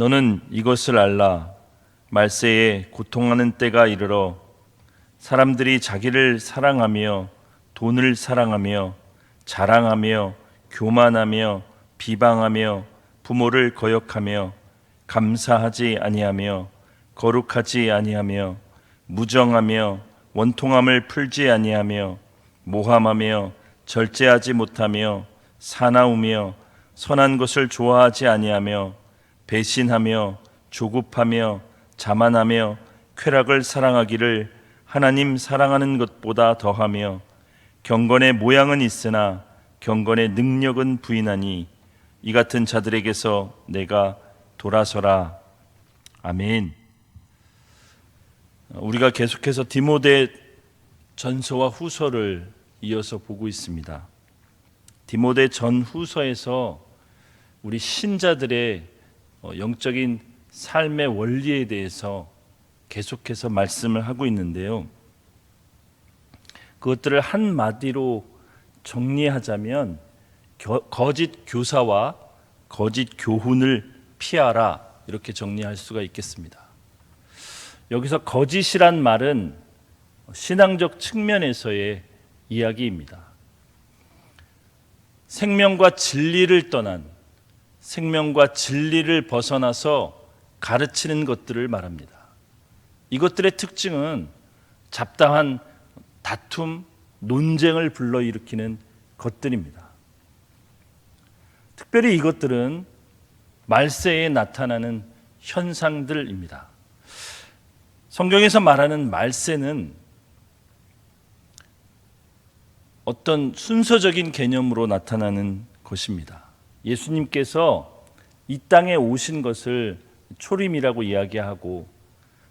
너는 이것을 알라. 말세에 고통하는 때가 이르러 사람들이 자기를 사랑하며 돈을 사랑하며 자랑하며 교만하며 비방하며 부모를 거역하며 감사하지 아니하며 거룩하지 아니하며 무정하며 원통함을 풀지 아니하며 모함하며 절제하지 못하며 사나우며 선한 것을 좋아하지 아니하며 배신하며 조급하며 자만하며 쾌락을 사랑하기를 하나님 사랑하는 것보다 더하며 경건의 모양은 있으나 경건의 능력은 부인하니 이 같은 자들에게서 내가 돌아서라. 아멘. 우리가 계속해서 디모데 전서와 후서를 이어서 보고 있습니다. 디모데 전 후서에서 우리 신자들의 영적인 삶의 원리에 대해서 계속해서 말씀을 하고 있는데요. 그것들을 한마디로 정리하자면 거짓 교사와 거짓 교훈을 피하라, 이렇게 정리할 수가 있겠습니다. 여기서 거짓이란 말은 신앙적 측면에서의 이야기입니다. 생명과 진리를 떠난, 생명과 진리를 벗어나서 가르치는 것들을 말합니다. 이것들의 특징은 잡다한 다툼, 논쟁을 불러일으키는 것들입니다. 특별히 이것들은 말세에 나타나는 현상들입니다. 성경에서 말하는 말세는 어떤 순서적인 개념으로 나타나는 것입니다. 예수님께서 이 땅에 오신 것을 초림이라고 이야기하고,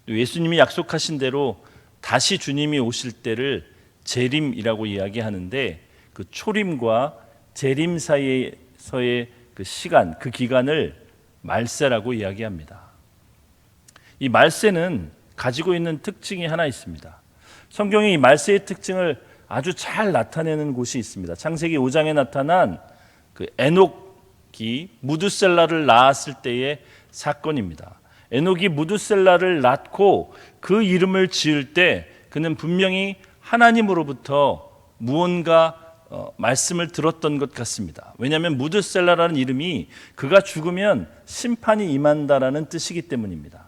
예수님이 약속하신 대로 다시 주님이 오실 때를 재림이라고 이야기하는데, 그 초림과 재림 사이에서의 그 시간, 그 기간을 말세라고 이야기합니다. 이 말세는 가지고 있는 특징이 하나 있습니다. 성경이 이 말세의 특징을 아주 잘 나타내는 곳이 있습니다. 창세기 5장에 나타난 그 에녹이 무드셀라를 낳았을 때의 사건입니다. 에녹이 무드셀라를 낳고 그 이름을 지을 때 그는 분명히 하나님으로부터 무언가 말씀을 들었던 것 같습니다. 왜냐하면 무드셀라라는 이름이 그가 죽으면 심판이 임한다라는 뜻이기 때문입니다.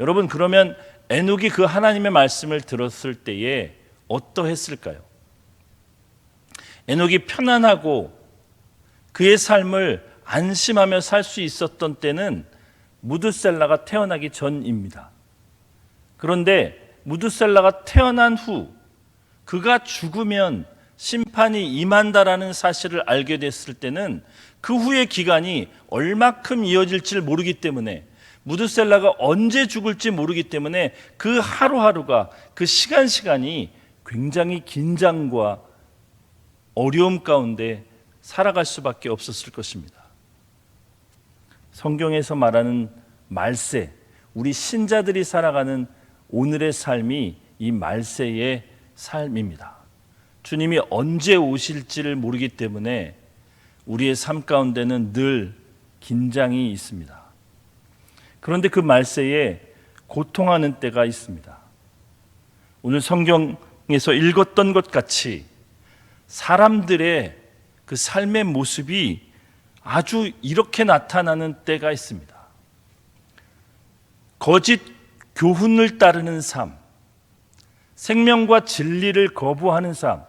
여러분, 그러면 에녹이 그 하나님의 말씀을 들었을 때에 어떠했을까요? 에녹이 편안하고 그의 삶을 안심하며 살 수 있었던 때는 무드셀라가 태어나기 전입니다. 그런데 무드셀라가 태어난 후 그가 죽으면 심판이 임한다라는 사실을 알게 됐을 때는 그 후의 기간이 얼마큼 이어질지 모르기 때문에, 무드셀라가 언제 죽을지 모르기 때문에 그 하루하루가, 그 시간이 굉장히 긴장과 어려움 가운데 살아갈 수밖에 없었을 것입니다. 성경에서 말하는 말세, 우리 신자들이 살아가는 오늘의 삶이 이 말세의 삶입니다. 주님이 언제 오실지를 모르기 때문에 우리의 삶 가운데는 늘 긴장이 있습니다. 그런데 그 말세에 고통하는 때가 있습니다. 오늘 성경에서 읽었던 것 같이 사람들의 그 삶의 모습이 아주 이렇게 나타나는 때가 있습니다. 거짓 교훈을 따르는 삶, 생명과 진리를 거부하는 삶,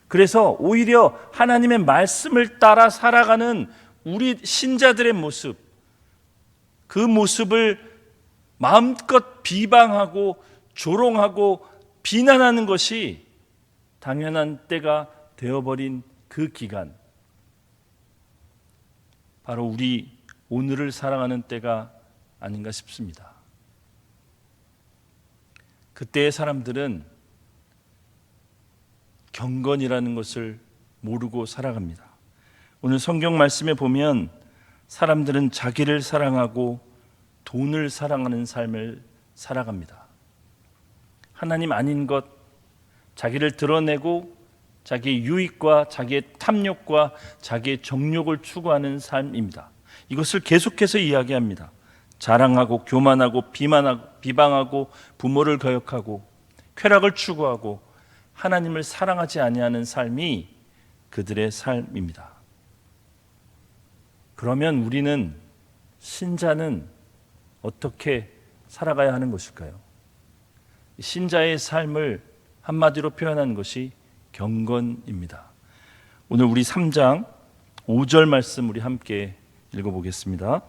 그래서 오히려 하나님의 말씀을 따라 살아가는 우리 신자들의 모습, 그 모습을 마음껏 비방하고 조롱하고 비난하는 것이 당연한 때가 되어버린 그 기간, 바로 우리 오늘을 살아가는 때가 아닌가 싶습니다. 그때의 사람들은 경건이라는 것을 모르고 살아갑니다. 오늘 성경 말씀에 보면 사람들은 자기를 사랑하고 돈을 사랑하는 삶을 살아갑니다. 하나님 아닌 것, 자기를 드러내고 자기의 유익과 자기의 탐욕과 자기의 정욕을 추구하는 삶입니다. 이것을 계속해서 이야기합니다. 자랑하고 교만하고 비방하고 부모를 거역하고 쾌락을 추구하고 하나님을 사랑하지 아니하는 삶이 그들의 삶입니다. 그러면 우리는, 신자는 어떻게 살아가야 하는 것일까요? 신자의 삶을 한마디로 표현한 것이 경건입니다. 오늘 우리 3장 5절 말씀 우리 함께 읽어보겠습니다.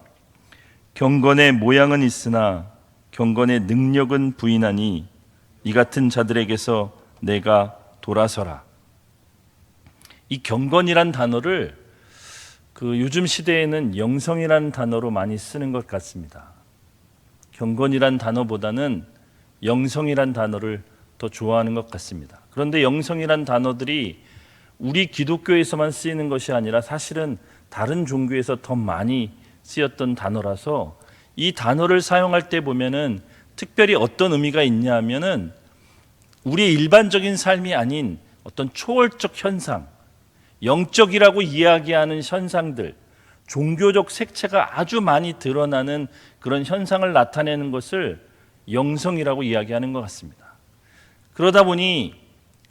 경건의 모양은 있으나 경건의 능력은 부인하니 이 같은 자들에게서 내가 돌아서라. 이 경건이란 단어를 요즘 시대에는 영성이란 단어로 많이 쓰는 것 같습니다. 경건이란 단어보다는 영성이란 단어를 더 좋아하는 것 같습니다. 그런데 영성이란 단어들이 우리 기독교에서만 쓰이는 것이 아니라 사실은 다른 종교에서 더 많이 쓰였던 단어라서 이 단어를 사용할 때 보면은 특별히 어떤 의미가 있냐 하면은 우리의 일반적인 삶이 아닌 어떤 초월적 현상, 영적이라고 이야기하는 현상들, 종교적 색채가 아주 많이 드러나는 그런 현상을 나타내는 것을 영성이라고 이야기하는 것 같습니다. 그러다 보니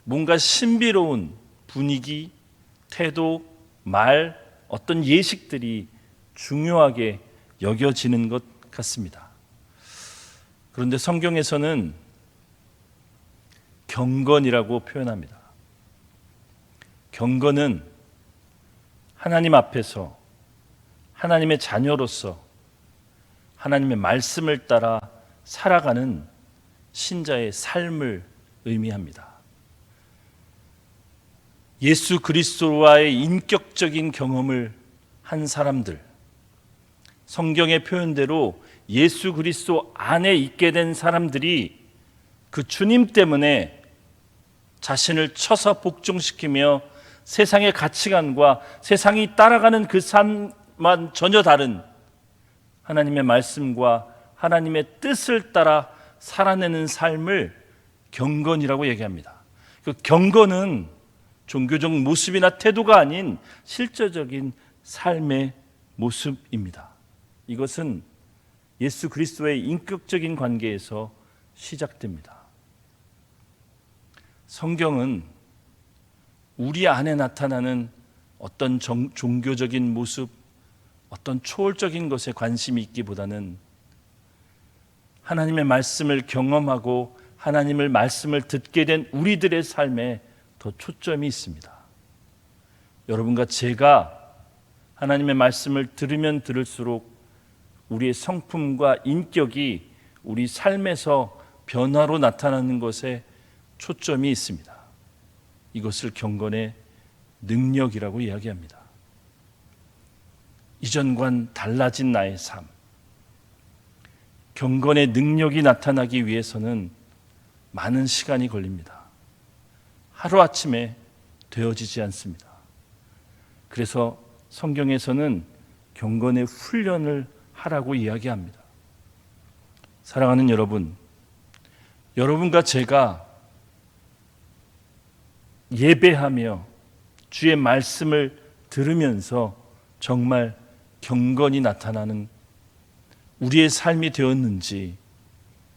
뭔가 신비로운 분위기, 태도, 말, 어떤 예식들이 중요하게 여겨지는 것 같습니다. 그런데 성경에서는 경건이라고 표현합니다. 경건은 하나님 앞에서 하나님의 자녀로서 하나님의 말씀을 따라 살아가는 신자의 삶을 의미합니다. 예수 그리스도와의 인격적인 경험을 한 사람들, 성경의 표현대로 예수 그리스도 안에 있게 된 사람들이 그 주님 때문에 자신을 쳐서 복종시키며 세상의 가치관과 세상이 따라가는 그 삶만 전혀 다른 하나님의 말씀과 하나님의 뜻을 따라 살아내는 삶을 경건이라고 얘기합니다. 그 경건은 종교적 모습이나 태도가 아닌 실제적인 삶의 모습입니다. 이것은 예수 그리스도의 인격적인 관계에서 시작됩니다. 성경은 우리 안에 나타나는 어떤 종교적인 모습, 어떤 초월적인 것에 관심이 있기보다는 하나님의 말씀을 경험하고 하나님의 말씀을 듣게 된 우리들의 삶에 더 초점이 있습니다. 여러분과 제가 하나님의 말씀을 들으면 들을수록 우리의 성품과 인격이 우리 삶에서 변화로 나타나는 것에 초점이 있습니다. 이것을 경건의 능력이라고 이야기합니다. 이전과는 달라진 나의 삶, 경건의 능력이 나타나기 위해서는 많은 시간이 걸립니다. 하루아침에 되어지지 않습니다. 그래서 성경에서는 경건의 훈련을 하라고 이야기합니다. 사랑하는 여러분, 여러분과 제가 예배하며 주의 말씀을 들으면서 정말 경건이 나타나는 우리의 삶이 되었는지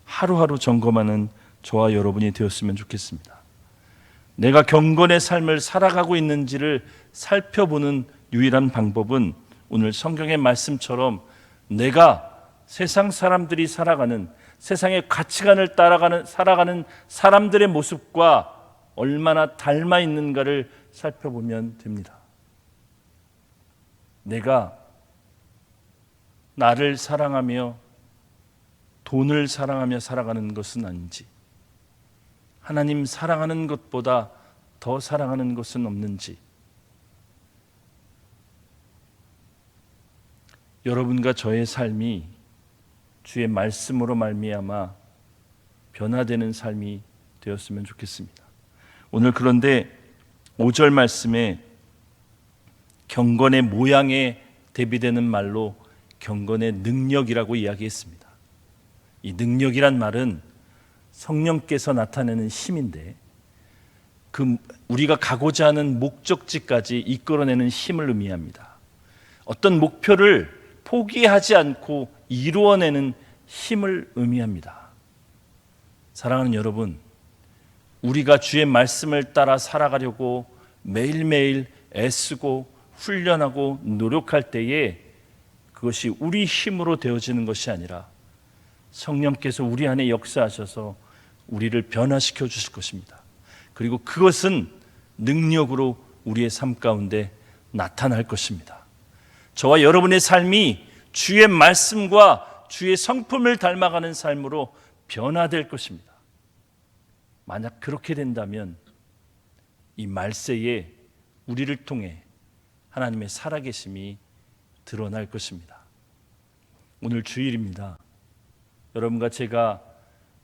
하루하루 점검하는 저와 여러분이 되었으면 좋겠습니다. 내가 경건의 삶을 살아가고 있는지를 살펴보는 유일한 방법은 오늘 성경의 말씀처럼 내가 세상 사람들이 살아가는, 세상의 가치관을 따라가는 살아가는 사람들의 모습과 얼마나 닮아 있는가를 살펴보면 됩니다. 내가 나를 사랑하며 돈을 사랑하며 살아가는 것은 아닌지, 하나님 사랑하는 것보다 더 사랑하는 것은 없는지, 여러분과 저의 삶이 주의 말씀으로 말미암아 변화되는 삶이 되었으면 좋겠습니다. 오늘 그런데 5절 말씀에 경건의 모양에 대비되는 말로 경건의 능력이라고 이야기했습니다. 이 능력이란 말은 성령께서 나타내는 힘인데 우리가 가고자 하는 목적지까지 이끌어내는 힘을 의미합니다. 어떤 목표를 포기하지 않고 이루어내는 힘을 의미합니다. 사랑하는 여러분, 우리가 주의 말씀을 따라 살아가려고 매일매일 애쓰고 훈련하고 노력할 때에 그것이 우리 힘으로 되어지는 것이 아니라 성령께서 우리 안에 역사하셔서 우리를 변화시켜 주실 것입니다. 그리고 그것은 능력으로 우리의 삶 가운데 나타날 것입니다. 저와 여러분의 삶이 주의 말씀과 주의 성품을 닮아가는 삶으로 변화될 것입니다. 만약 그렇게 된다면 이 말세에 우리를 통해 하나님의 살아계심이 드러날 것입니다. 오늘 주일입니다. 여러분과 제가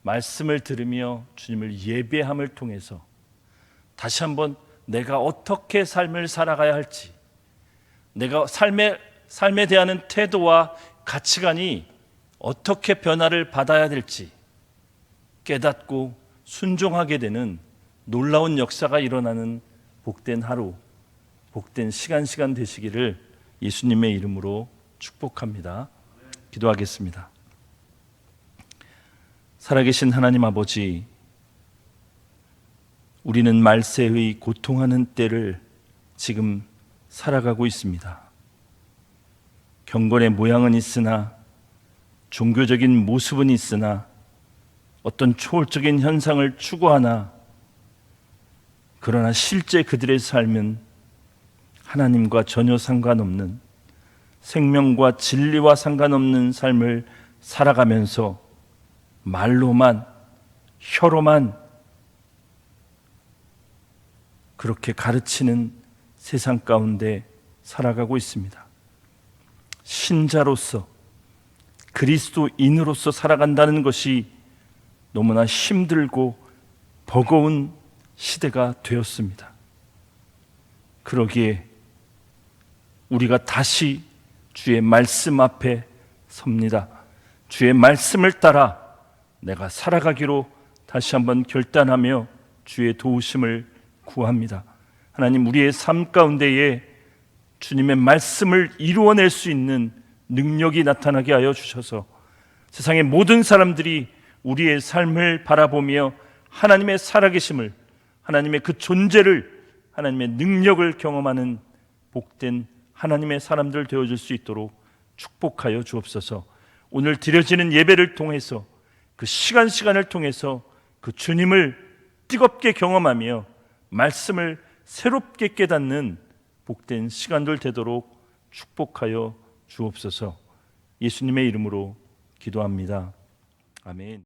말씀을 들으며 주님을 예배함을 통해서 다시 한번 내가 어떻게 삶을 살아가야 할지, 내가 삶에 대한 태도와 가치관이 어떻게 변화를 받아야 될지 깨닫고 순종하게 되는 놀라운 역사가 일어나는 복된 하루, 복된 시간 되시기를 예수님의 이름으로 축복합니다. 기도하겠습니다. 살아계신 하나님 아버지, 우리는 말세의 고통하는 때를 지금 살아가고 있습니다. 경건의 모양은 있으나, 종교적인 모습은 있으나, 어떤 초월적인 현상을 추구하나, 그러나 실제 그들의 삶은 하나님과 전혀 상관없는, 생명과 진리와 상관없는 삶을 살아가면서 말로만, 혀로만 그렇게 가르치는 세상 가운데 살아가고 있습니다. 신자로서, 그리스도인으로서 살아간다는 것이 너무나 힘들고 버거운 시대가 되었습니다. 그러기에 우리가 다시 주의 말씀 앞에 섭니다. 주의 말씀을 따라 내가 살아가기로 다시 한번 결단하며 주의 도우심을 구합니다. 하나님, 우리의 삶 가운데에 주님의 말씀을 이루어낼 수 있는 능력이 나타나게 하여 주셔서 세상의 모든 사람들이 우리의 삶을 바라보며 하나님의 살아계심을, 하나님의 그 존재를, 하나님의 능력을 경험하는 복된 하나님의 사람들 되어줄 수 있도록 축복하여 주옵소서. 오늘 드려지는 예배를 통해서 그 시간을 통해서 그 주님을 뜨겁게 경험하며 말씀을 새롭게 깨닫는 복된 시간들 되도록 축복하여 주옵소서. 예수님의 이름으로 기도합니다. 아멘.